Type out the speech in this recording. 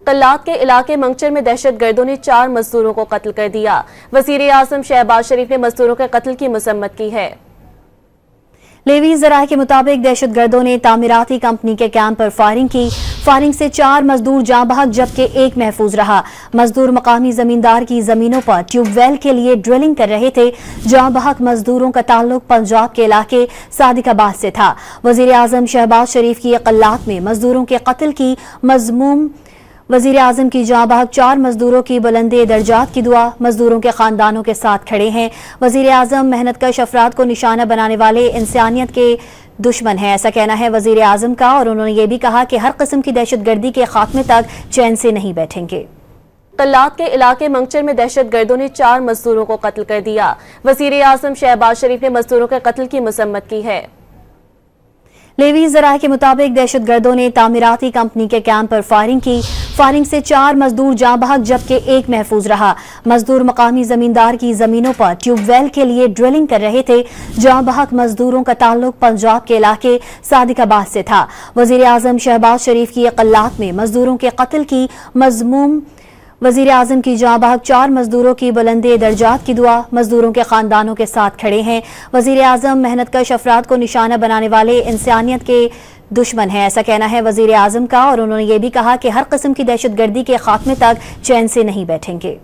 कल्लात के इलाके मंगचर में दहशतगर्दों ने 4 मजदूरों को कत्ल कर दिया। वजीर आजम शहबाज शरीफ ने मजदूरों के कत्ल की मसम्मत की है। लेवी ज़राए के मुताबिक दहशतगर्दों ने तामीराती कंपनी के कैंप पर फायरिंग की। फायरिंग से 4 मजदूर जाँ बहक जबकि एक महफूज रहा। मजदूर मकामी जमींदार की जमीनों पर ट्यूबवेल के लिए ड्रिलिंग कर रहे थे। जाँ बहक मजदूरों का ताल्लुक पंजाब के इलाके सादिकाबाद से था। वजीर आजम शहबाज शरीफ की कल्लात में मजदूरों के कत्ल की मजमूम वजीर आजम की जाँ बहक 4 मजदूरों की बुलंदे दर्जात की दुआ मजदूरों के खानदानों के साथ खड़े हैं। वजीर आजम मेहनतकश अफराद को निशाना बनाने वाले इंसानियत के दुश्मन है, ऐसा कहना है वजीर आजम का। और उन्होंने ये भी कहा कि हर किस्म की दहशतगर्दी के खात्मे तक चैन से नहीं बैठेंगे। कल्लात के इलाके मंगचर में दहशतगर्दों ने 4 मजदूरों को कत्ल कर दिया। वजीर आजम शहबाज शरीफ ने मजदूरों के कत्ल की मसम्मत की है। लेवी ज़राए के मुताबिक दहशतगर्दों ने तामीराती कंपनी के कैंप पर फायरिंग की। फायरिंग से 4 मजदूर जाँ बहक जबकि एक महफूज रहा। मजदूर मकामी जमींदार की जमीनों पर ट्यूबवेल के लिए ड्रिलिंग कर रहे थे। जाँ बहक मजदूरों का ताल्लुक पंजाब के इलाके सादिकाबाद से था। वजीर आजम शहबाज शरीफ की कल्लात में मजदूरों के कत्ल की मजमूम वजीर आजम की जाँ बहक 4 मजदूरों की बुलंदे दर्जात की दुआ मजदूरों के खानदानों के साथ खड़े हैं। वजीर आजम मेहनतकश अफराद को निशाना बनाने वाले इंसानियत के दुश्मन है, ऐसा कहना है वजीर आजम का। और उन्होंने ये भी कहा कि हर किस्म की दहशतगर्दी के खात्मे तक चैन से नहीं बैठेंगे।